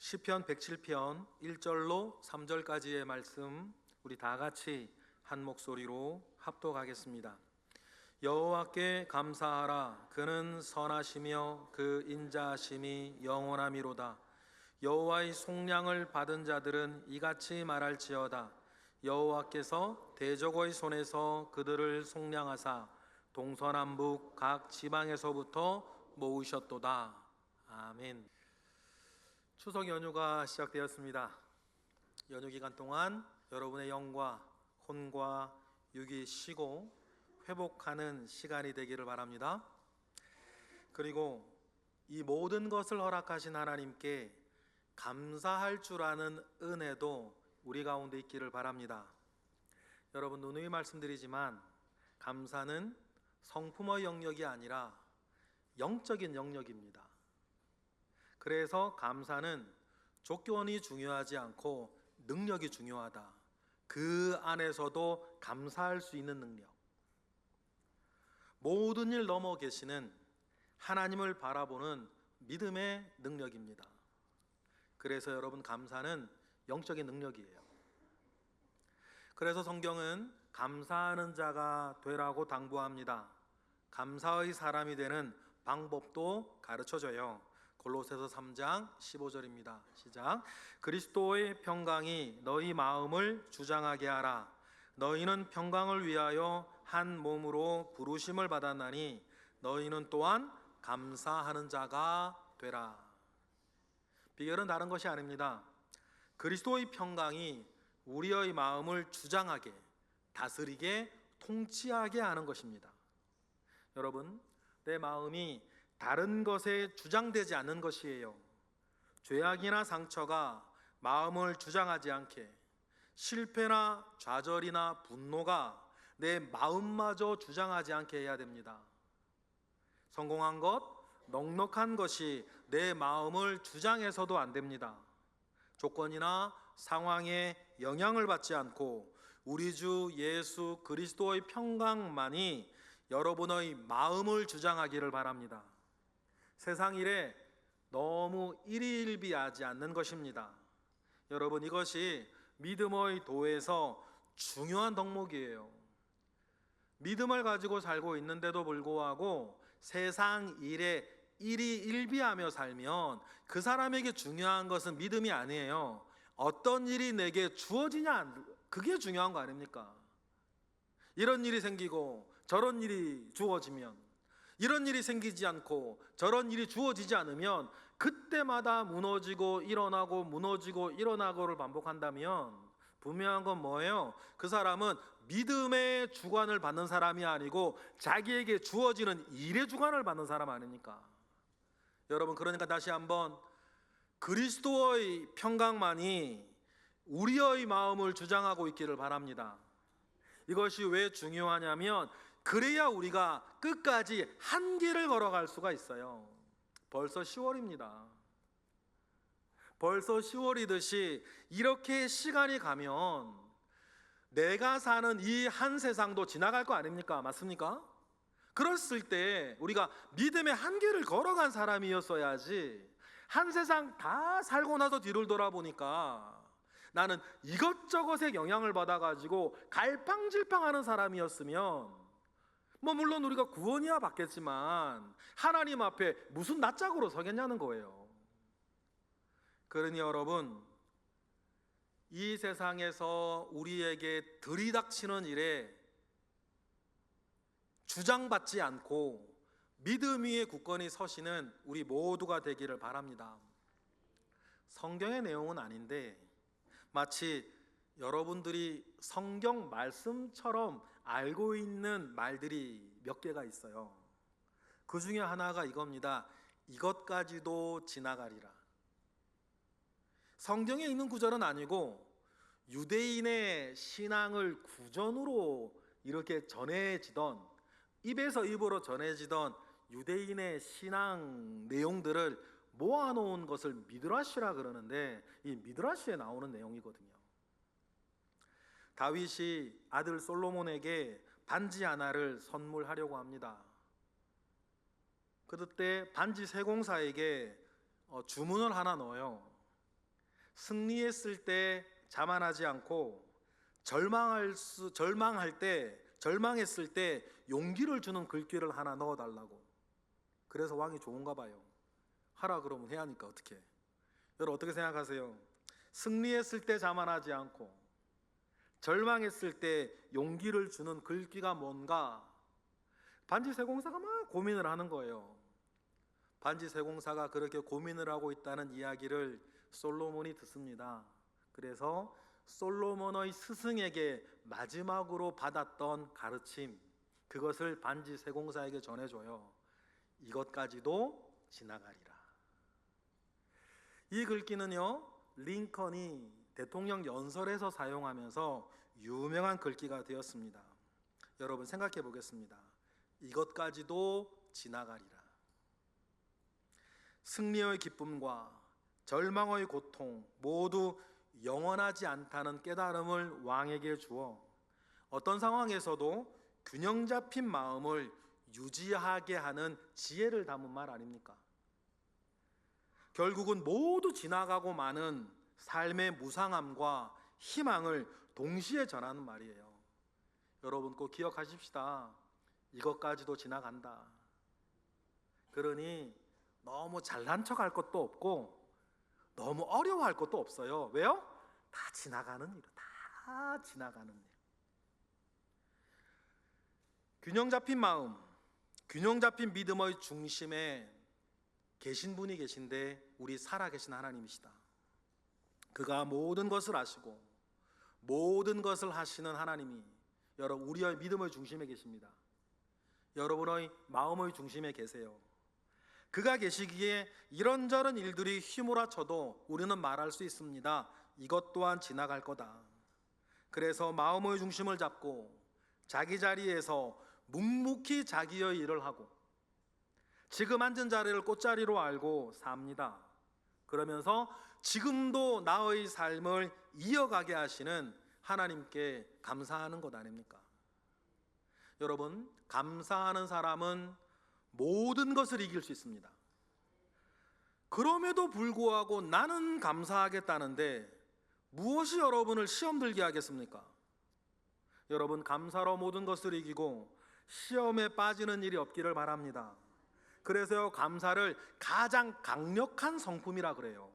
시편 107편 1절로 3절까지의 말씀 우리 다 같이 한 목소리로 합독하겠습니다. 여호와께 감사하라. 그는 선하시며 그 인자하심이 영원하미로다. 여호와의 속량을 받은 자들은 이같이 말할지어다. 여호와께서 대적의 손에서 그들을 속량하사 동서남북 각 지방에서부터 모으셨도다. 아멘. 추석 연휴가 시작되었습니다. 연휴 기간 동안 여러분의 영과 혼과 육이 쉬고 회복하는 시간이 되기를 바랍니다. 그리고 이 모든 것을 허락하신 하나님께 감사할 줄 아는 은혜도 우리 가운데 있기를 바랍니다. 여러분, 누누이 말씀드리지만 감사는 성품의 영역이 아니라 영적인 영역입니다. 그래서 감사는 조건이 중요하지 않고 능력이 중요하다. 그 안에서도 감사할 수 있는 능력, 모든 일 넘어 계시는 하나님을 바라보는 믿음의 능력입니다. 그래서 여러분, 감사는 영적인 능력이에요. 그래서 성경은 감사하는 자가 되라고 당부합니다. 감사의 사람이 되는 방법도 가르쳐줘요. 골로새서 3장 15절입니다. 시작. 그리스도의 평강이 너희 마음을 주장하게 하라. 너희는 평강을 위하여 한 몸으로 부르심을 받았나니 너희는 또한 감사하는 자가 되라. 비결은 다른 것이 아닙니다. 그리스도의 평강이 우리의 마음을 주장하게, 다스리게, 통치하게 하는 것입니다. 여러분, 내 마음이 다른 것에 주장되지 않는 것이에요. 죄악이나 상처가 마음을 주장하지 않게, 실패나 좌절이나 분노가 내 마음마저 주장하지 않게 해야 됩니다. 성공한 것, 넉넉한 것이 내 마음을 주장해서도 안 됩니다. 조건이나 상황에 영향을 받지 않고 우리 주 예수 그리스도의 평강만이 여러분의 마음을 주장하기를 바랍니다. 세상 일에 너무 일희일비하지 않는 것입니다. 여러분, 이것이 믿음의 도에서 중요한 덕목이에요. 믿음을 가지고 살고 있는데도 불구하고 세상 일에 일희일비하며 살면 그 사람에게 중요한 것은 믿음이 아니에요. 어떤 일이 내게 주어지냐, 그게 중요한 거 아닙니까? 이런 일이 생기고 저런 일이 주어지면, 이런 일이 생기지 않고 저런 일이 주어지지 않으면 그때마다 무너지고 일어나고 무너지고 일어나고를 반복한다면 분명한 건 뭐예요? 그 사람은 믿음의 주관을 받는 사람이 아니고 자기에게 주어지는 일의 주관을 받는 사람 아닙니까? 여러분, 그러니까 다시 한번 그리스도의 평강만이 우리의 마음을 주장하고 있기를 바랍니다. 이것이 왜 중요하냐면 그래야 우리가 끝까지 한길을 걸어갈 수가 있어요. 벌써 10월입니다. 벌써 10월이듯이 이렇게 시간이 가면 내가 사는 이 한 세상도 지나갈 거 아닙니까? 맞습니까? 그랬을 때 우리가 믿음의 한길을 걸어간 사람이었어야지, 한 세상 다 살고 나서 뒤를 돌아보니까 나는 이것저것에 영향을 받아가지고 갈팡질팡하는 사람이었으면 물론 우리가 구원이야 받겠지만 하나님 앞에 무슨 낯짝으로 서겠냐는 거예요. 그러니 여러분, 이 세상에서 우리에게 들이닥치는 일에 주장받지 않고 믿음 위에 굳건히 서시는 우리 모두가 되기를 바랍니다. 성경의 내용은 아닌데 마치 여러분들이 성경 말씀처럼 알고 있는 말들이 몇 개가 있어요. 그 중에 하나가 이겁니다. 이것까지도 지나가리라. 성경에 있는 구절은 아니고 유대인의 신앙을 구전으로 이렇게 전해지던, 입에서 입으로 전해지던 유대인의 신앙 내용들을 모아놓은 것을 미드라시라 그러는데, 이 미드라시에 나오는 내용이거든요. 다윗이 아들 솔로몬에게 반지 하나를 선물하려고 합니다. 그때 반지 세공사에게 주문을 하나 넣어요. 승리했을 때 자만하지 않고 절망했을 때 용기를 주는 글귀를 하나 넣어달라고. 그래서 왕이 좋은가 봐요. 하라 그러면 해야 하니까 어떻게. 여러분 어떻게 생각하세요? 승리했을 때 자만하지 않고 절망했을 때 용기를 주는 글귀가 뭔가? 반지 세공사가 막 고민을 하는 거예요. 반지 세공사가 그렇게 고민을 하고 있다는 이야기를 솔로몬이 듣습니다. 그래서 솔로몬의 스승에게 마지막으로 받았던 가르침, 그것을 반지 세공사에게 전해줘요. 이것까지도 지나가리라. 이 글귀는요, 링컨이 대통령 연설에서 사용하면서 유명한 글귀가 되었습니다. 여러분 생각해 보겠습니다. 이것까지도 지나가리라. 승리의 기쁨과 절망의 고통 모두 영원하지 않다는 깨달음을 왕에게 주어 어떤 상황에서도 균형 잡힌 마음을 유지하게 하는 지혜를 담은 말 아닙니까? 결국은 모두 지나가고 마는 삶의 무상함과 희망을 동시에 전하는 말이에요. 여러분 꼭 기억하십시다. 이것까지도 지나간다. 그러니 너무 잘난 척할 것도 없고 너무 어려워할 것도 없어요. 왜요? 다 지나가는 일, 다 지나가는 일. 균형 잡힌 마음, 균형 잡힌 믿음의 중심에 계신 분이 계신데 우리 살아계신 하나님이시다. 그가 모든 것을 아시고 모든 것을 하시는 하나님이 여러분 우리의 믿음의 중심에 계십니다. 여러분의 마음의 중심에 계세요. 그가 계시기에 이런저런 일들이 휘몰아쳐도 우리는 말할 수 있습니다. 이것 또한 지나갈 거다. 그래서 마음의 중심을 잡고 자기 자리에서 묵묵히 자기의 일을 하고 지금 앉은 자리를 꽃자리로 알고 삽니다. 그러면서 지금도 나의 삶을 이어가게 하시는 하나님께 감사하는 것 아닙니까? 여러분, 감사하는 사람은 모든 것을 이길 수 있습니다. 그럼에도 불구하고 나는 감사하겠다는데 무엇이 여러분을 시험 들게 하겠습니까? 여러분, 감사로 모든 것을 이기고 시험에 빠지는 일이 없기를 바랍니다. 그래서 감사를 가장 강력한 성품이라 그래요.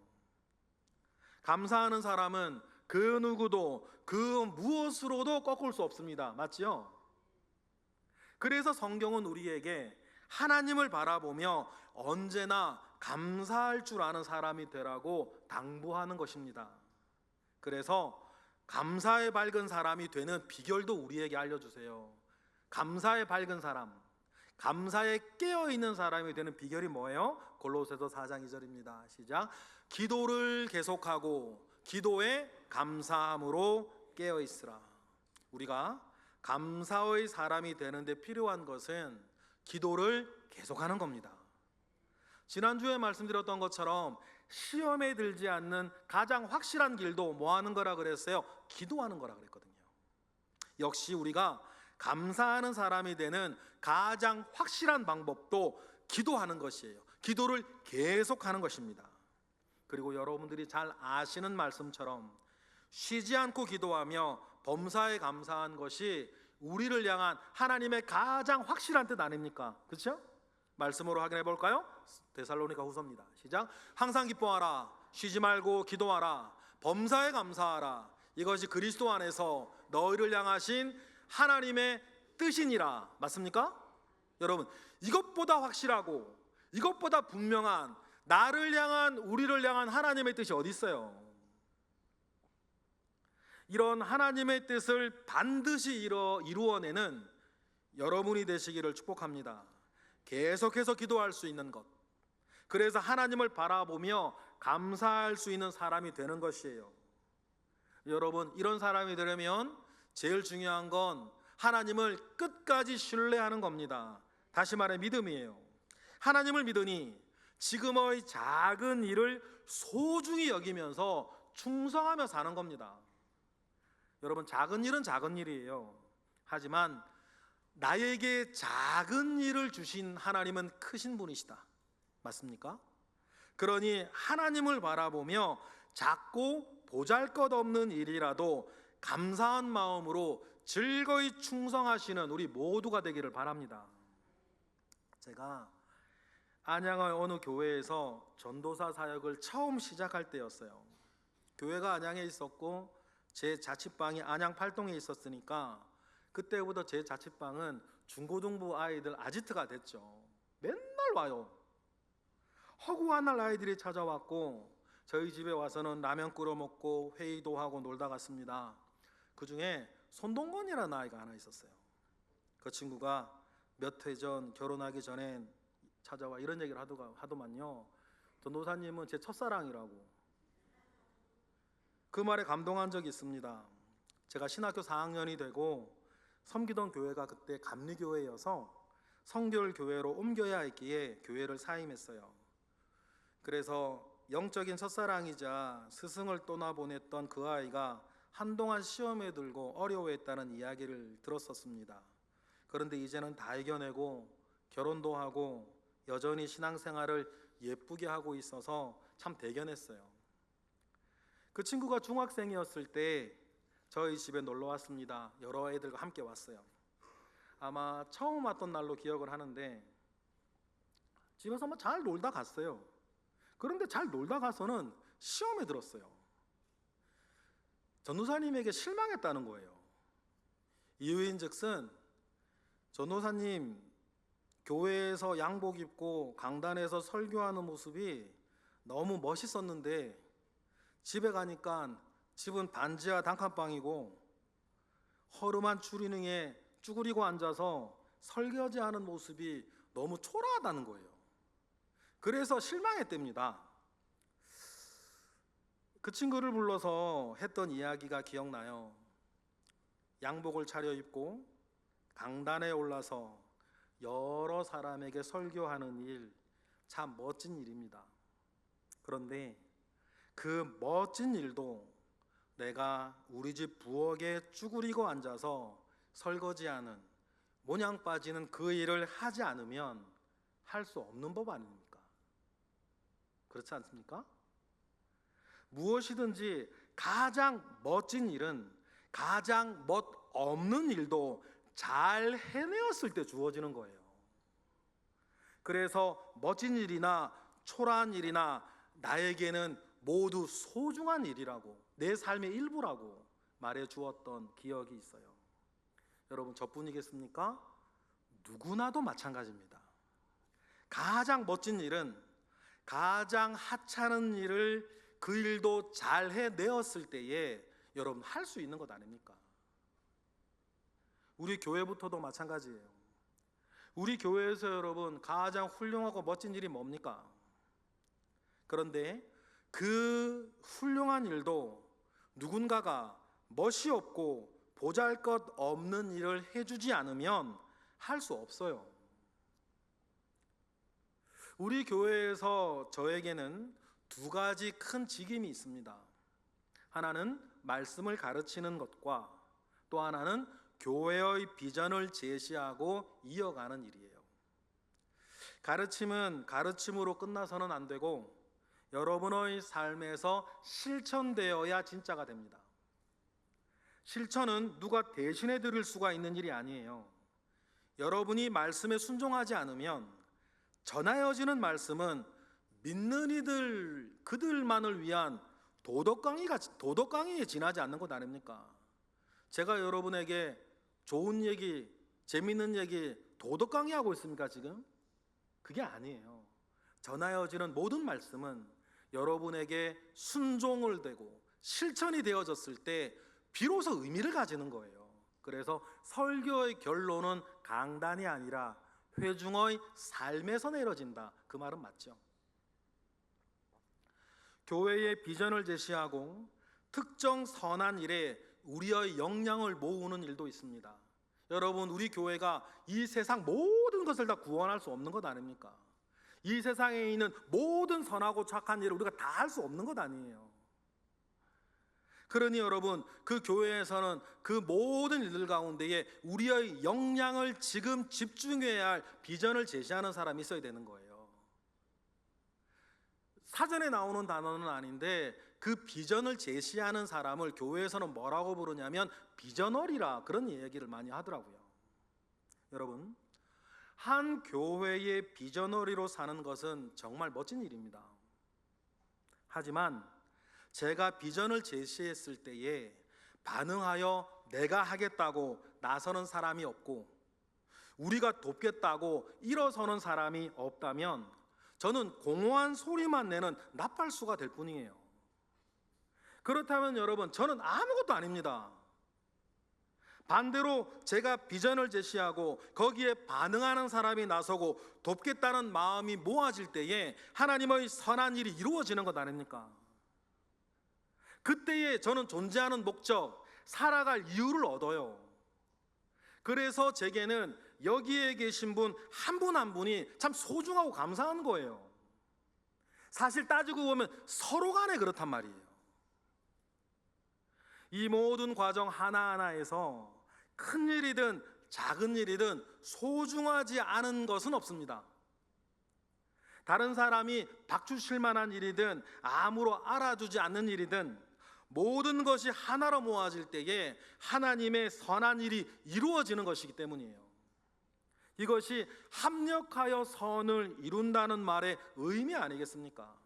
감사하는 사람은 그 누구도 그 무엇으로도 꺾을 수 없습니다. 맞지요? 그래서 성경은 우리에게 하나님을 바라보며 언제나 감사할 줄 아는 사람이 되라고 당부하는 것입니다. 그래서 감사에 밝은 사람이 되는 비결도 우리에게 알려주세요. 감사에 밝은 사람, 감사에 깨어있는 사람이 되는 비결이 뭐예요? 골로새서 4장 2절입니다. 시작. 기도를 계속하고 기도에 감사함으로 깨어있으라. 우리가 감사의 사람이 되는데 필요한 것은 기도를 계속하는 겁니다. 지난주에 말씀드렸던 것처럼 시험에 들지 않는 가장 확실한 길도 뭐 하는 거라 그랬어요? 기도하는 거라 그랬거든요. 역시 우리가 감사하는 사람이 되는 가장 확실한 방법도 기도하는 것이에요. 기도를 계속하는 것입니다. 그리고 여러분들이 잘 아시는 말씀처럼 쉬지 않고 기도하며 범사에 감사한 것이 우리를 향한 하나님의 가장 확실한 뜻 아닙니까? 그렇죠? 말씀으로 확인해 볼까요? 데살로니가 후서입니다. 시작. 항상 기뻐하라. 쉬지 말고 기도하라. 범사에 감사하라. 이것이 그리스도 안에서 너희를 향하신 하나님의 뜻이니라. 맞습니까? 여러분, 이것보다 확실하고 이것보다 분명한 나를 향한, 우리를 향한 하나님의 뜻이 어디 있어요? 이런 하나님의 뜻을 반드시 이루어내는 여러분이 되시기를 축복합니다. 계속해서 기도할 수 있는 것, 그래서 하나님을 바라보며 감사할 수 있는 사람이 되는 것이에요. 여러분, 이런 사람이 되려면 제일 중요한 건 하나님을 끝까지 신뢰하는 겁니다. 다시 말해 믿음이에요. 하나님을 믿으니 지금의 작은 일을 소중히 여기면서 충성하며 사는 겁니다. 여러분, 작은 일은 작은 일이에요. 하지만 나에게 작은 일을 주신 하나님은 크신 분이시다. 맞습니까? 그러니 하나님을 바라보며 작고 보잘것없는 일이라도 감사한 마음으로 즐거이 충성하시는 우리 모두가 되기를 바랍니다. 제가 안양의 어느 교회에서 전도사 사역을 처음 시작할 때였어요. 교회가 안양에 있었고 제 자취방이 안양 팔동에 있었으니까 그때부터 제 자취방은 중고등부 아이들 아지트가 됐죠. 맨날 와요. 허구한 날 아이들이 찾아왔고 저희 집에 와서는 라면 끓여 먹고 회의도 하고 놀다 갔습니다. 그 중에 손동건이라는 아이가 하나 있었어요. 그 친구가 몇 해 전 결혼하기 전에 찾아와 이런 얘기를 하더만요. 전도사님은 제 첫사랑이라고. 그 말에 감동한 적이 있습니다. 제가 신학교 4학년이 되고 섬기던 교회가 그때 감리교회여서 성결교회로 옮겨야 했기에 교회를 사임했어요. 그래서 영적인 첫사랑이자 스승을 떠나보냈던 그 아이가 한동안 시험에 들고 어려워했다는 이야기를 들었었습니다. 그런데 이제는 다 이겨내고 결혼도 하고 여전히 신앙생활을 예쁘게 하고 있어서 참 대견했어요. 그 친구가 중학생이었을 때 저희 집에 놀러 왔습니다. 여러 애들과 함께 왔어요. 아마 처음 왔던 날로 기억을 하는데 집에서 잘 놀다 갔어요. 그런데 잘 놀다 가서는 시험에 들었어요. 전도사님에게 실망했다는 거예요. 이유인즉슨 전도사님 교회에서 양복 입고 강단에서 설교하는 모습이 너무 멋있었는데 집에 가니까 집은 반지하 단칸방이고 허름한 추리닝에 쭈그리고 앉아서 설거지하는 모습이 너무 초라하다는 거예요. 그래서 실망했답니다. 그 친구를 불러서 했던 이야기가 기억나요. 양복을 차려입고 강단에 올라서 여러 사람에게 설교하는 일, 참 멋진 일입니다. 그런데 그 멋진 일도 내가 우리 집 부엌에 쭈그리고 앉아서 설거지하는 모냥 빠지는 그 일을 하지 않으면 할 수 없는 법 아닙니까? 그렇지 않습니까? 무엇이든지 가장 멋진 일은 가장 멋없는 일도 잘 해내었을 때 주어지는 거예요. 그래서 멋진 일이나 초라한 일이나 나에게는 모두 소중한 일이라고, 내 삶의 일부라고 말해 주었던 기억이 있어요. 여러분, 저뿐이겠습니까? 누구나도 마찬가지입니다. 가장 멋진 일은 가장 하찮은 일을 그 일도 잘 해내었을 때에 여러분 할 수 있는 것 아닙니까? 우리 교회부터도 마찬가지예요. 우리 교회에서 여러분 가장 훌륭하고 멋진 일이 뭡니까? 그런데 그 훌륭한 일도 누군가가 멋이 없고 보잘것없는 일을 해주지 않으면 할 수 없어요. 우리 교회에서 저에게는 두 가지 큰 직임이 있습니다. 하나는 말씀을 가르치는 것과 또 하나는 교회의 비전을 제시하고 이어가는 일이에요. 가르침은 가르침으로 끝나서는 안 되고 여러분의 삶에서 실천되어야 진짜가 됩니다. 실천은 누가 대신해 드릴 수가 있는 일이 아니에요. 여러분이 말씀에 순종하지 않으면 전하여지는 말씀은 믿는 이들 그들만을 위한 도덕강의에 지나지 않는 것 아닙니까? 제가 여러분에게 좋은 얘기, 재밌는 얘기, 도덕강의하고 있습니까 지금? 그게 아니에요. 전하여지는 모든 말씀은 여러분에게 순종을 되고 실천이 되어졌을 때 비로소 의미를 가지는 거예요. 그래서 설교의 결론은 강단이 아니라 회중의 삶에서 내려진다. 그 말은 맞죠. 교회의 비전을 제시하고 특정 선한 일에 우리의 역량을 모으는 일도 있습니다. 여러분, 우리 교회가 이 세상 모든 것을 다 구원할 수 없는 것 아닙니까? 이 세상에 있는 모든 선하고 착한 일을 우리가 다 할 수 없는 것 아니에요. 그러니 여러분, 그 교회에서는 그 모든 일들 가운데에 우리의 역량을 지금 집중해야 할 비전을 제시하는 사람이 있어야 되는 거예요. 사전에 나오는 단어는 아닌데 그 비전을 제시하는 사람을 교회에서는 뭐라고 부르냐면 비전어리라, 그런 얘기를 많이 하더라고요. 여러분, 한 교회의 비전어리로 사는 것은 정말 멋진 일입니다. 하지만 제가 비전을 제시했을 때에 반응하여 내가 하겠다고 나서는 사람이 없고 우리가 돕겠다고 일어서는 사람이 없다면 저는 공허한 소리만 내는 나팔수가 될 뿐이에요. 그렇다면 여러분, 저는 아무것도 아닙니다. 반대로 제가 비전을 제시하고 거기에 반응하는 사람이 나서고 돕겠다는 마음이 모아질 때에 하나님의 선한 일이 이루어지는 것 아닙니까? 그때에 저는 존재하는 목적, 살아갈 이유를 얻어요. 그래서 제게는 여기에 계신 분 한 분 한 분이 참 소중하고 감사한 거예요. 사실 따지고 보면 서로 간에 그렇단 말이에요. 이 모든 과정 하나하나에서 큰 일이든 작은 일이든 소중하지 않은 것은 없습니다. 다른 사람이 박주실 만한 일이든 아무로 알아주지 않는 일이든 모든 것이 하나로 모아질 때에 하나님의 선한 일이 이루어지는 것이기 때문이에요. 이것이 합력하여 선을 이룬다는 말의 의미 아니겠습니까?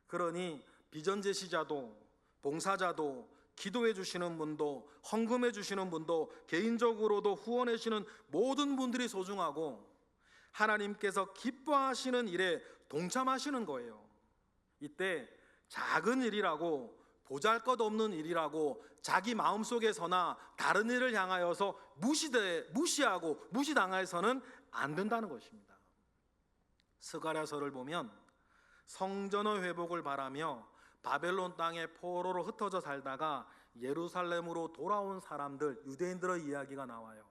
그러니 비전 제시자도 봉사자도 기도해 주시는 분도 헌금해 주시는 분도 개인적으로도 후원해 주시는 모든 분들이 소중하고 하나님께서 기뻐하시는 일에 동참하시는 거예요. 이때 작은 일이라고 보잘것없는 일이라고 자기 마음속에서나 다른 일을 향하여서 무시하고 무시당해서는 안 된다는 것입니다. 스가랴서를 보면 성전의 회복을 바라며 바벨론 땅에 포로로 흩어져 살다가 예루살렘으로 돌아온 사람들, 유대인들의 이야기가 나와요.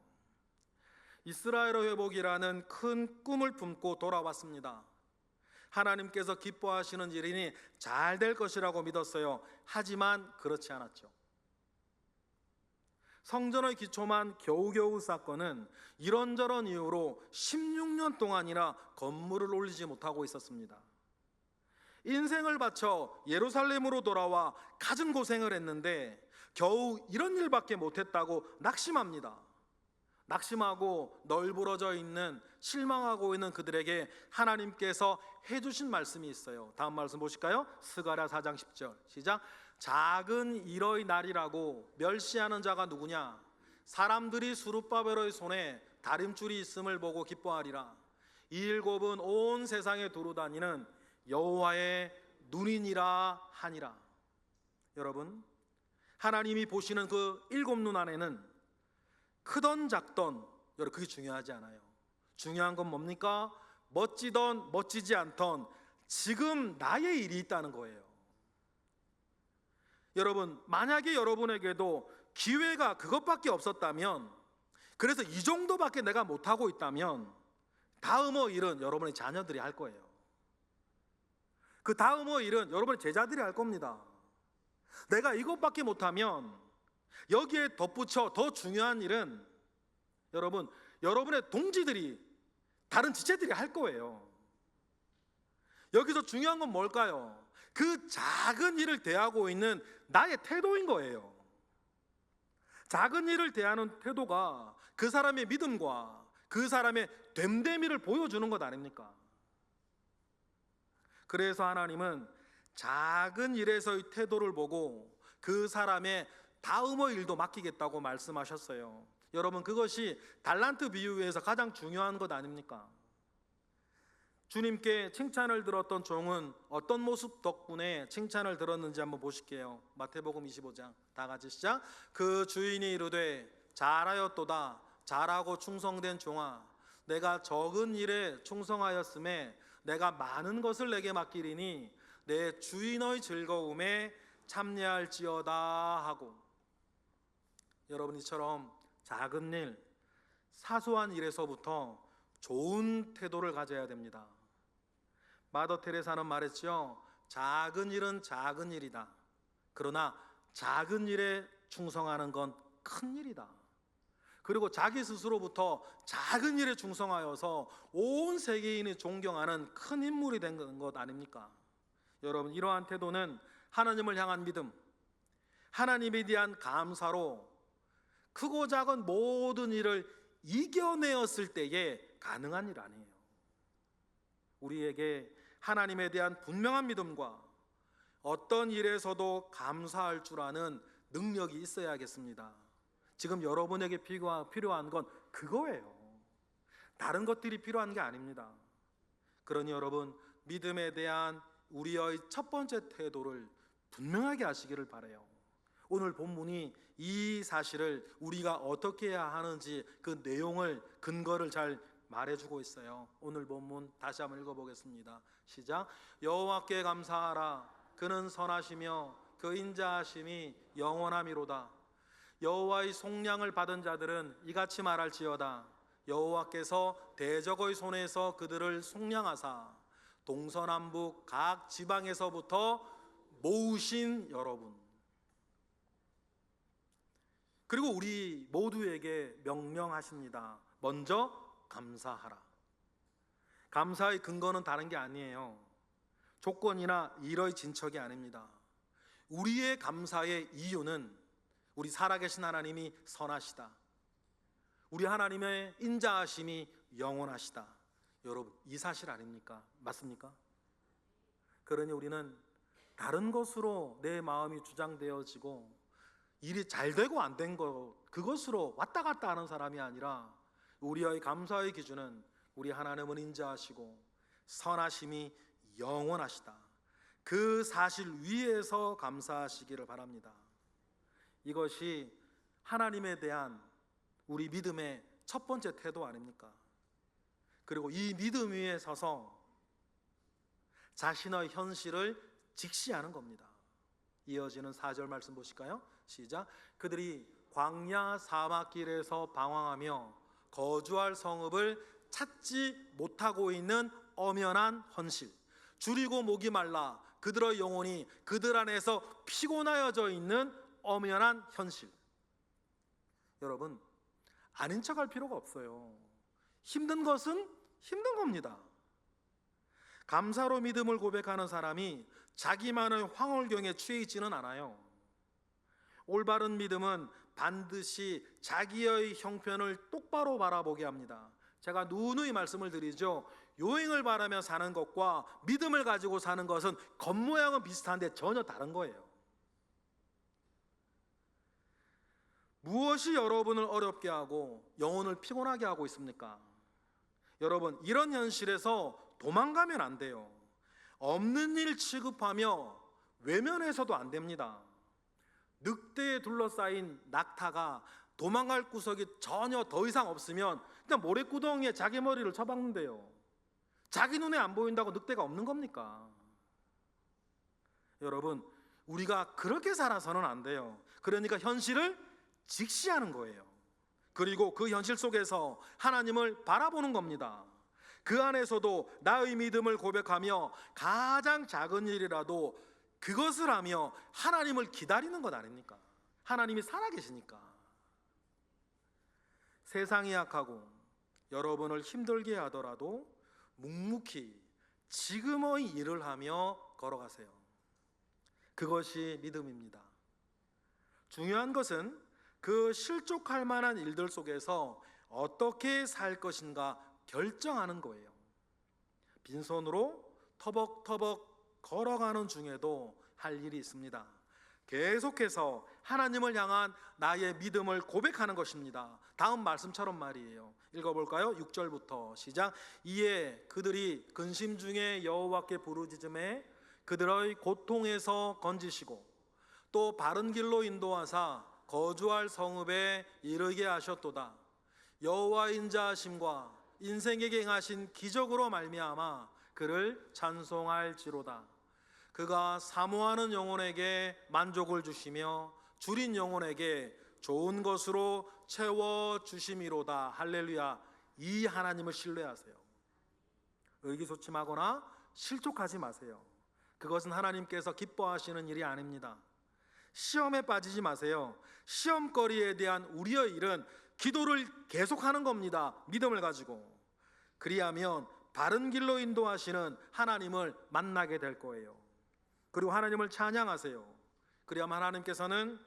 이스라엘의 회복이라는 큰 꿈을 품고 돌아왔습니다. 하나님께서 기뻐하시는 일이니 잘 될 것이라고 믿었어요. 하지만 그렇지 않았죠. 성전의 기초만 겨우겨우 쌓고는 이런저런 이유로 16년 동안이나 건물을 올리지 못하고 있었습니다. 인생을 바쳐 예루살렘으로 돌아와 갖은 고생을 했는데 겨우 이런 일밖에 못했다고 낙심합니다. 낙심하고 널브러져 있는, 실망하고 있는 그들에게 하나님께서 해주신 말씀이 있어요. 다음 말씀 보실까요? 스가랴 4장 10절 시작. 작은 일의 날이라고 멸시하는 자가 누구냐? 사람들이 수룹바벨의 손에 다림줄이 있음을 보고 기뻐하리라. 이 일곱은 온 세상에 두루 다니는 여호와의 눈이니라 하니라. 여러분, 하나님이 보시는 그 일곱 눈 안에는 크던 작던, 여러분, 그게 중요하지 않아요. 중요한 건 뭡니까? 멋지던 멋지지 않던 지금 나의 일이 있다는 거예요. 여러분, 만약에 여러분에게도 기회가 그것밖에 없었다면, 그래서 이 정도밖에 내가 못하고 있다면 다음의 일은 여러분의 자녀들이 할 거예요. 그 다음의 일은 여러분의 제자들이 할 겁니다. 내가 이것밖에 못하면 여기에 덧붙여 더 중요한 일은 여러분의 동지들이, 다른 지체들이 할 거예요. 여기서 중요한 건 뭘까요? 그 작은 일을 대하고 있는 나의 태도인 거예요. 작은 일을 대하는 태도가 그 사람의 믿음과 그 사람의 됨됨이를 보여주는 것 아닙니까? 그래서 하나님은 작은 일에서의 태도를 보고 그 사람의 다음의 일도 맡기겠다고 말씀하셨어요. 여러분, 그것이 달란트 비유에서 가장 중요한 것 아닙니까? 주님께 칭찬을 들었던 종은 어떤 모습 덕분에 칭찬을 들었는지 한번 보실게요. 마태복음 25장 다 같이 시작. 그 주인이 이르되 잘하였도다. 잘하고 충성된 종아, 내가 적은 일에 충성하였음에 내가 많은 것을 내게 맡기리니 내 주인의 즐거움에 참여할지어다 하고. 여러분, 이처럼 작은 일, 사소한 일에서부터 좋은 태도를 가져야 됩니다. 마더 테레사는 말했죠. 작은 일은 작은 일이다. 그러나 작은 일에 충성하는 건 큰 일이다. 그리고 자기 스스로부터 작은 일에 충성하여서 온 세계인이 존경하는 큰 인물이 된 것 아닙니까? 여러분, 이러한 태도는 하나님을 향한 믿음, 하나님에 대한 감사로 크고 작은 모든 일을 이겨내었을 때에 가능한 일 아니에요. 우리에게 하나님에 대한 분명한 믿음과 어떤 일에서도 감사할 줄 아는 능력이 있어야겠습니다. 지금 여러분에게 필요한 건 그거예요. 다른 것들이 필요한 게 아닙니다. 그러니 여러분, 믿음에 대한 우리의 첫 번째 태도를 분명하게 하시기를 바라요. 오늘 본문이 이 사실을 우리가 어떻게 해야 하는지 그 내용을, 근거를 잘 말해주고 있어요. 오늘 본문 다시 한번 읽어보겠습니다. 시작. 여호와께 감사하라. 그는 선하시며 그 인자하심이 영원함이로다. 여호와의 속량을 받은 자들은 이같이 말할지어다. 여호와께서 대적의 손에서 그들을 속량하사 동서남북 각 지방에서부터 모으신 여러분, 그리고 우리 모두에게 명령하십니다. 먼저 감사하라. 감사의 근거는 다른 게 아니에요. 조건이나 일의 진척이 아닙니다. 우리의 감사의 이유는 우리 살아계신 하나님이 선하시다, 우리 하나님의 인자하심이 영원하시다. 여러분, 이 사실 아닙니까? 맞습니까? 그러니 우리는 다른 것으로 내 마음이 주장되어지고 일이 잘 되고 안 된 것, 그것으로 왔다 갔다 하는 사람이 아니라 우리의 감사의 기준은 우리 하나님은 인자하시고 선하심이 영원하시다, 그 사실 위에서 감사하시기를 바랍니다. 이것이 하나님에 대한 우리 믿음의 첫 번째 태도 아닙니까? 그리고 이 믿음 위에 서서 자신의 현실을 직시하는 겁니다. 이어지는 4절 말씀 보실까요? 시작. 그들이 광야 사막길에서 방황하며 거주할 성읍을 찾지 못하고 있는 엄연한 헌실, 줄이고 목이 말라 그들의 영혼이 그들 안에서 피곤하여져 있는 엄연한 현실. 여러분, 아닌 척할 필요가 없어요. 힘든 것은 힘든 겁니다. 감사로 믿음을 고백하는 사람이 자기만의 황홀경에 취해 있지는 않아요. 올바른 믿음은 반드시 자기의 형편을 똑바로 바라보게 합니다. 제가 누누이 말씀을 드리죠. 요행을 바라며 사는 것과 믿음을 가지고 사는 것은 겉모양은 비슷한데 전혀 다른 거예요. 무엇이 여러분을 어렵게 하고 영혼을 피곤하게 하고 있습니까? 여러분, 이런 현실에서 도망가면 안 돼요. 없는 일 취급하며 외면해서도 안 됩니다. 늑대에 둘러싸인 낙타가 도망갈 구석이 전혀 더 이상 없으면 그냥 모래구덩이에 자기 머리를 쳐박는데요. 자기 눈에 안 보인다고 늑대가 없는 겁니까? 여러분, 우리가 그렇게 살아서는 안 돼요. 그러니까 현실을 직시하는 거예요. 그리고 그 현실 속에서 하나님을 바라보는 겁니다. 그 안에서도 나의 믿음을 고백하며 가장 작은 일이라도 그것을 하며 하나님을 기다리는 것 아닙니까? 하나님이 살아계시니까. 세상이 약하고 여러분을 힘들게 하더라도 묵묵히 지금의 일을 하며 걸어가세요. 그것이 믿음입니다. 중요한 것은 그 실족할 만한 일들 속에서 어떻게 살 것인가 결정하는 거예요. 빈손으로 터벅터벅 걸어가는 중에도 할 일이 있습니다. 계속해서 하나님을 향한 나의 믿음을 고백하는 것입니다. 다음 말씀처럼 말이에요. 읽어볼까요? 6절부터 시작. 이에 그들이 근심 중에 여호와께 부르짖음에 그들의 고통에서 건지시고 또 바른 길로 인도하사 거주할 성읍에 이르게 하셨도다. 여호와 인자하심과 인생에게 행하신 기적으로 말미암아 그를 찬송할지로다. 그가 사모하는 영혼에게 만족을 주시며 줄인 영혼에게 좋은 것으로 채워주심이로다. 할렐루야. 이 하나님을 신뢰하세요. 의기소침하거나 실족하지 마세요. 그것은 하나님께서 기뻐하시는 일이 아닙니다. 시험에 빠지지 마세요. 시험거리에 대한 우리의 일은 기도를 계속하는 겁니다. 믿음을 가지고. 그리하면 바른 길로 인도하시는 하나님을 만나게 될 거예요. 그리고 하나님을 찬양하세요. 그리하면 하나님께서는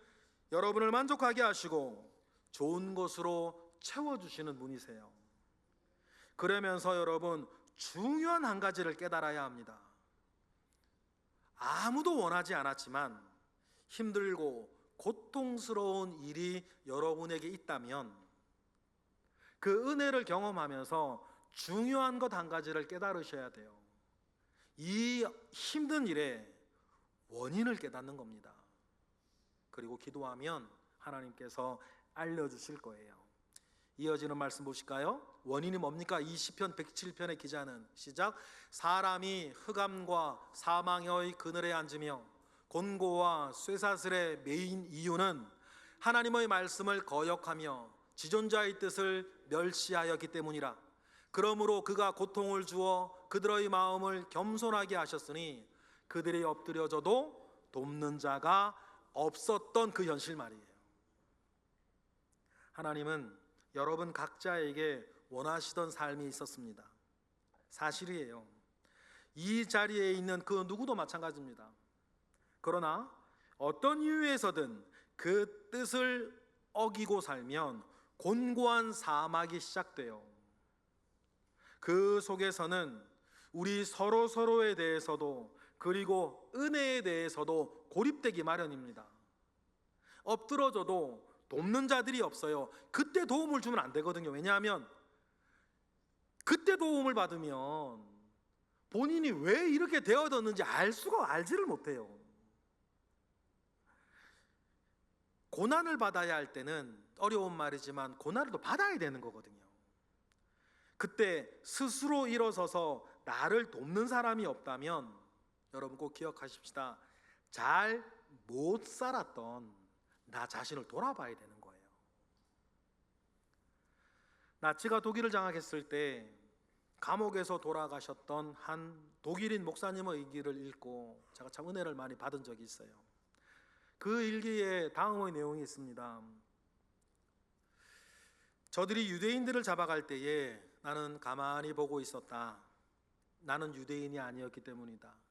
여러분을 만족하게 하시고 좋은 것으로 채워주시는 분이세요. 그러면서 여러분, 중요한 한 가지를 깨달아야 합니다. 아무도 원하지 않았지만 힘들고 고통스러운 일이 여러분에게 있다면 그 은혜를 경험하면서 중요한 것 한 가지를 깨달으셔야 돼요. 이 힘든 일의 원인을 깨닫는 겁니다. 그리고 기도하면 하나님께서 알려주실 거예요. 이어지는 말씀 보실까요? 원인이 뭡니까? 이 시편 107편의 기자는 시작. 사람이 흑암과 사망의 그늘에 앉으며 곤고와 쇠사슬에 매인 이유는 하나님의 말씀을 거역하며 지존자의 뜻을 멸시하였기 때문이라. 그러므로 그가 고통을 주어 그들의 마음을 겸손하게 하셨으니 그들이 엎드려져도 돕는 자가 없었던 그 현실 말이에요. 하나님은 여러분 각자에게 원하시던 삶이 있었습니다. 사실이에요. 이 자리에 있는 그 누구도 마찬가지입니다. 그러나 어떤 이유에서든 그 뜻을 어기고 살면 곤고한 사막이 시작돼요. 그 속에서는 우리 서로에 대해서도 그리고 은혜에 대해서도 고립되기 마련입니다. 엎드러져도 돕는 자들이 없어요. 그때 도움을 주면 안 되거든요. 왜냐하면 그때 도움을 받으면 본인이 왜 이렇게 되어졌는지 알지를 못해요. 고난을 받아야 할 때는 어려운 말이지만 고난을 또 받아야 되는 거거든요. 그때 스스로 일어서서 나를 돕는 사람이 없다면 여러분 꼭 기억하십시다. 잘 못 살았던 나 자신을 돌아봐야 되는 거예요. 나치가 독일을 장악했을 때 감옥에서 돌아가셨던 한 독일인 목사님의 일기를 읽고 제가 참 은혜를 많이 받은 적이 있어요. 그 일기에 다음의 내용이 있습니다. 저들이 유대인들을 잡아갈 때에 나는 가만히 보고 있었다. 나는 유대인이 아니었기 때문이다.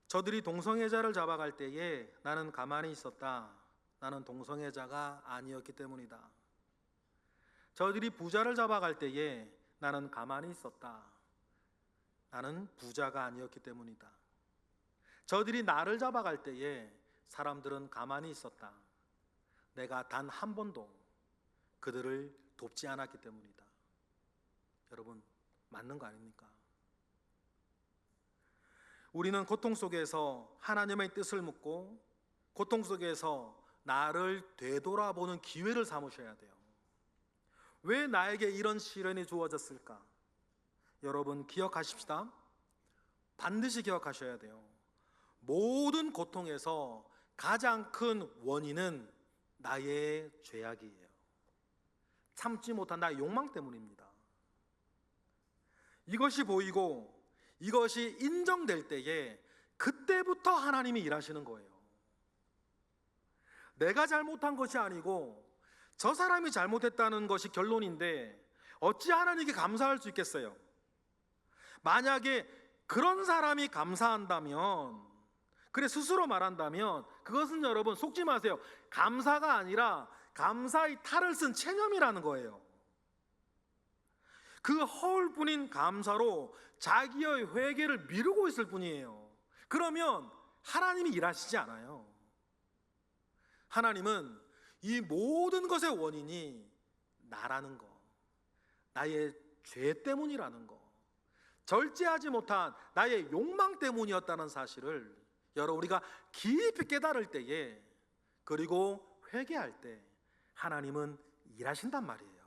저들이 동성애자를 잡아갈 때에 나는 가만히 있었다. 나는 동성애자가 아니었기 때문이다. 저들이 부자를 잡아갈 때에 나는 가만히 있었다. 나는 부자가 아니었기 때문이다. 저들이 나를 잡아갈 때에 사람들은 가만히 있었다. 내가 단 한 번도 그들을 돕지 않았기 때문이다. 여러분, 맞는 거 아닙니까? 우리는 고통 속에서 하나님의 뜻을 묻고 고통 속에서 나를 되돌아보는 기회를 삼으셔야 돼요. 왜 나에게 이런 시련이 주어졌을까? 여러분 기억하십시다. 반드시 기억하셔야 돼요. 모든 고통에서 가장 큰 원인은 나의 죄악이에요. 참지 못한 나의 욕망 때문입니다. 이것이 보이고 이것이 인정될 때에 그때부터 하나님이 일하시는 거예요. 내가 잘못한 것이 아니고 저 사람이 잘못했다는 것이 결론인데 어찌 하나님께 감사할 수 있겠어요? 만약에 그런 사람이 감사한다면, 그래 스스로 말한다면 그것은 여러분 속지 마세요. 감사가 아니라 감사의 탈을 쓴 체념이라는 거예요. 그 허울뿐인 감사로 자기의 회개를 미루고 있을 뿐이에요. 그러면 하나님이 일하시지 않아요. 하나님은 이 모든 것의 원인이 나라는 거, 나의 죄 때문이라는 거, 절제하지 못한 나의 욕망 때문이었다는 사실을 여러분 우리가 깊이 깨달을 때에, 그리고 회개할 때 하나님은 일하신단 말이에요.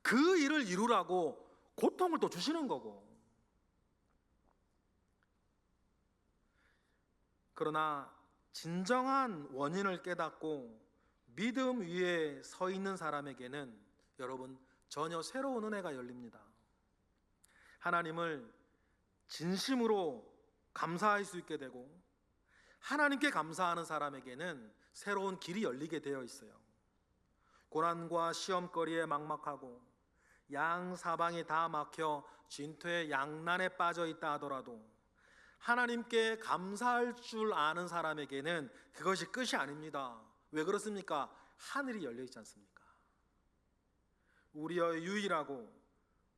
그 일을 이루라고 고통을 또 주시는 거고. 그러나 진정한 원인을 깨닫고 믿음 위에 서 있는 사람에게는 여러분 전혀 새로운 은혜가 열립니다. 하나님을 진심으로 감사할 수 있게 되고 하나님께 감사하는 사람에게는 새로운 길이 열리게 되어 있어요. 고난과 시험거리에 막막하고 양 사방이 다 막혀 진토의 양난에 빠져 있다 하더라도 하나님께 감사할 줄 아는 사람에게는 그것이 끝이 아닙니다. 왜 그렇습니까? 하늘이 열려 있지 않습니까? 우리의 유일하고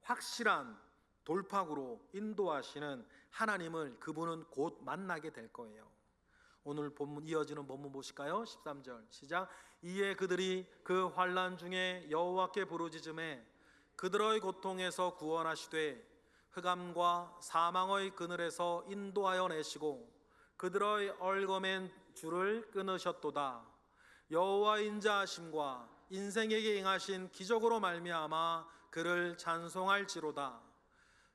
확실한 돌파구로 인도하시는 하나님을 그분은 곧 만나게 될 거예요. 오늘 본문 이어지는 본문 보실까요? 13절 시작. 이에 그들이 그 환난 중에 여호와께 부르짖음에 그들의 고통에서 구원하시되 흑암과 사망의 그늘에서 인도하여 내시고 그들의 얽어맨 줄을 끊으셨도다. 여호와 인자하심과 인생에게 행하신 기적으로 말미암아 그를 찬송할지로다.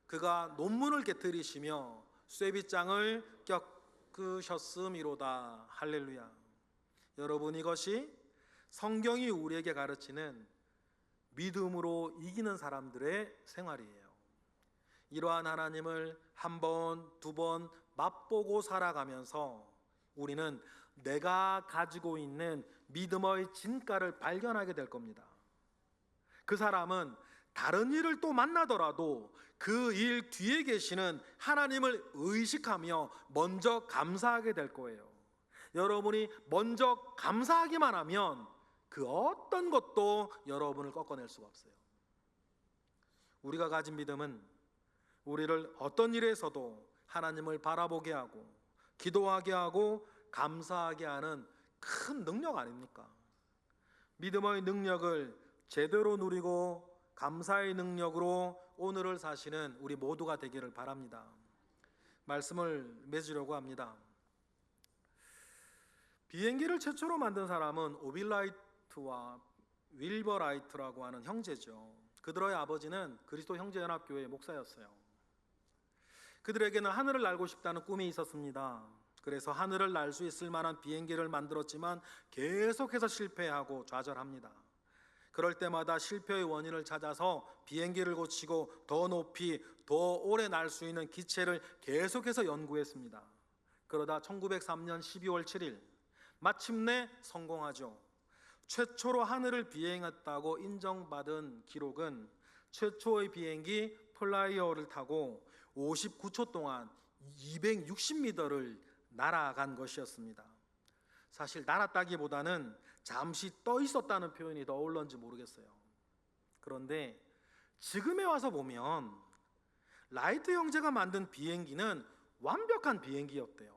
그가 논문을 깨뜨리시며 쇠빗장을 꺾으셨음이로다. 할렐루야. 여러분, 이것이 성경이 우리에게 가르치는 믿음으로 이기는 사람들의 생활이에요. 이러한 하나님을 한 번, 두 번 맛보고 살아가면서 우리는 내가 가지고 있는 믿음의 진가를 발견하게 될 겁니다. 그 사람은 다른 일을 또 만나더라도 그 일 뒤에 계시는 하나님을 의식하며 먼저 감사하게 될 거예요. 여러분이 먼저 감사하기만 하면 그 어떤 것도 여러분을 꺾어낼 수가 없어요. 우리가 가진 믿음은 우리를 어떤 일에서도 하나님을 바라보게 하고 기도하게 하고 감사하게 하는 큰 능력 아닙니까? 믿음의 능력을 제대로 누리고 감사의 능력으로 오늘을 사시는 우리 모두가 되기를 바랍니다. 말씀을 맺으려고 합니다. 비행기를 최초로 만든 사람은 오빌라이트와 윌버라이트라고 하는 형제죠. 그들의 아버지는 그리스도 형제연합교회의 목사였어요. 그들에게는 하늘을 날고 싶다는 꿈이 있었습니다. 그래서 하늘을 날 수 있을 만한 비행기를 만들었지만 계속해서 실패하고 좌절합니다. 그럴 때마다 실패의 원인을 찾아서 비행기를 고치고 더 높이 더 오래 날 수 있는 기체를 계속해서 연구했습니다. 그러다 1903년 12월 7일 마침내 성공하죠. 최초로 하늘을 비행했다고 인정받은 기록은 최초의 비행기 플라이어를 타고 59초 동안 260m를 날아간 것이었습니다. 사실 날았다기보다는 잠시 떠 있었다는 표현이 더 어울런지 모르겠어요. 그런데 지금에 와서 보면 라이트 형제가 만든 비행기는 완벽한 비행기였대요.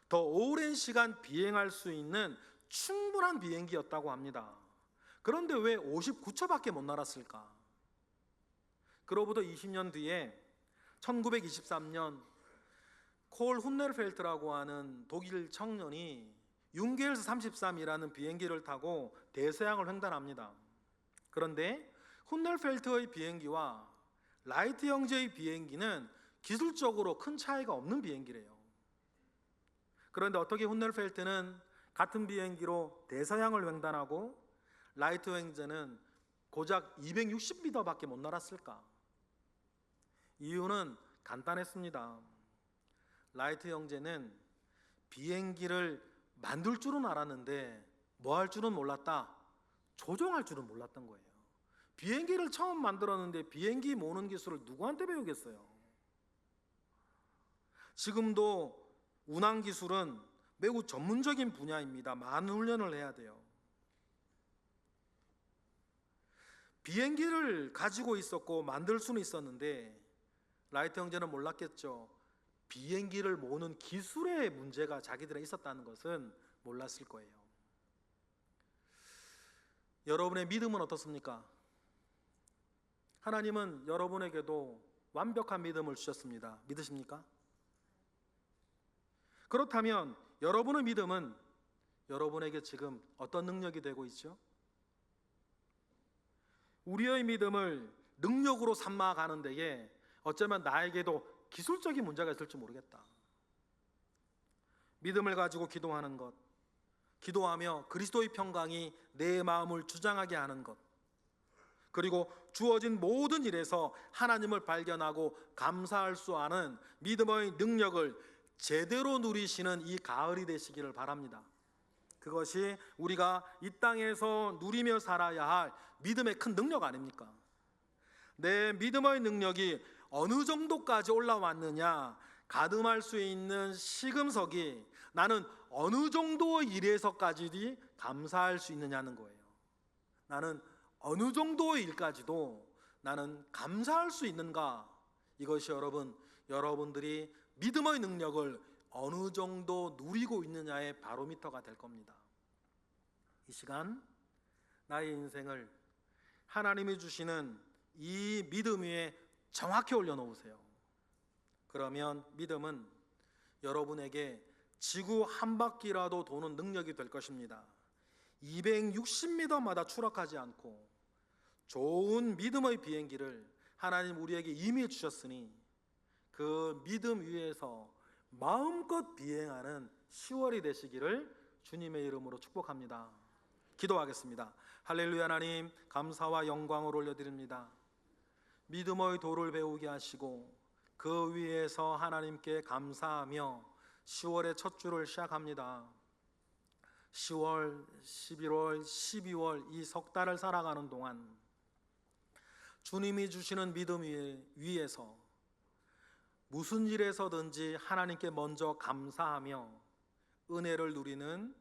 더 오랜 시간 비행할 수 있는 충분한 비행기였다고 합니다. 그런데 왜 59초밖에 못 날았을까? 그로부터 20년 뒤에 1923년 콜 훈넬펠트라고 하는 독일 청년이 융겔스 33이라는 비행기를 타고 대서양을 횡단합니다. 그런데 훈넬펠트의 비행기와 라이트 형제의 비행기는 기술적으로 큰 차이가 없는 비행기래요. 그런데 어떻게 훈넬펠트는 같은 비행기로 대서양을 횡단하고 라이트 형제는 고작 260m밖에 못 날았을까? 이유는 간단했습니다. 라이트 형제는 비행기를 만들 줄은 알았는데 뭐 할 줄은 몰랐다. 조종할 줄은 몰랐던 거예요. 비행기를 처음 만들었는데 비행기 모는 기술을 누구한테 배우겠어요? 지금도 운항 기술은 매우 전문적인 분야입니다. 많은 훈련을 해야 돼요. 비행기를 가지고 있었고 만들 수는 있었는데 라이트 형제는 몰랐겠죠. 비행기를 모는 기술의 문제가 자기들에 있었다는 것은 몰랐을 거예요. 여러분의 믿음은 어떻습니까? 하나님은 여러분에게도 완벽한 믿음을 주셨습니다. 믿으십니까? 그렇다면 여러분의 믿음은 여러분에게 지금 어떤 능력이 되고 있죠? 우리의 믿음을 능력으로 삼아가는 데에 어쩌면 나에게도 기술적인 문제가 있을지 모르겠다. 믿음을 가지고 기도하는 것, 기도하며 그리스도의 평강이 내 마음을 주장하게 하는 것, 그리고 주어진 모든 일에서 하나님을 발견하고 감사할 수 아는 믿음의 능력을 제대로 누리시는 이 가을이 되시기를 바랍니다. 그것이 우리가 이 땅에서 누리며 살아야 할 믿음의 큰 능력 아닙니까? 내 믿음의 능력이 어느 정도까지 올라왔느냐, 가늠할 수 있는 시금석이 나는 어느 정도 일에서까지 감사할 수 있느냐는 거예요. 나는 어느 정도의 일까지도 나는 감사할 수 있는가? 이것이 여러분들이 믿음의 능력을 어느 정도 누리고 있느냐의 바로미터가 될 겁니다. 이 시간 나의 인생을 하나님이 주시는 이 믿음 위에 정확히 올려놓으세요. 그러면 믿음은 여러분에게 지구 한 바퀴라도 도는 능력이 될 것입니다. 260m마다 추락하지 않고 좋은 믿음의 비행기를 하나님 우리에게 이미 주셨으니 그 믿음 위에서 마음껏 비행하는 10월이 되시기를 주님의 이름으로 축복합니다. 기도하겠습니다. 할렐루야. 하나님 감사와 영광을 올려드립니다. 믿음의 도를 배우게 하시고 그 위에서 하나님께 감사하며 10월의 첫 주를 시작합니다. 10월, 11월, 12월 이 석 달을 살아가는 동안 주님이 주시는 믿음 위에서 무슨 일에서든지 하나님께 먼저 감사하며 은혜를 누리는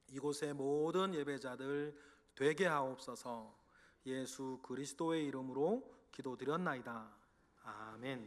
이곳의 모든 예배자들 되게 하옵소서. 예수 그리스도의 이름으로 기도드렸나이다. 아멘.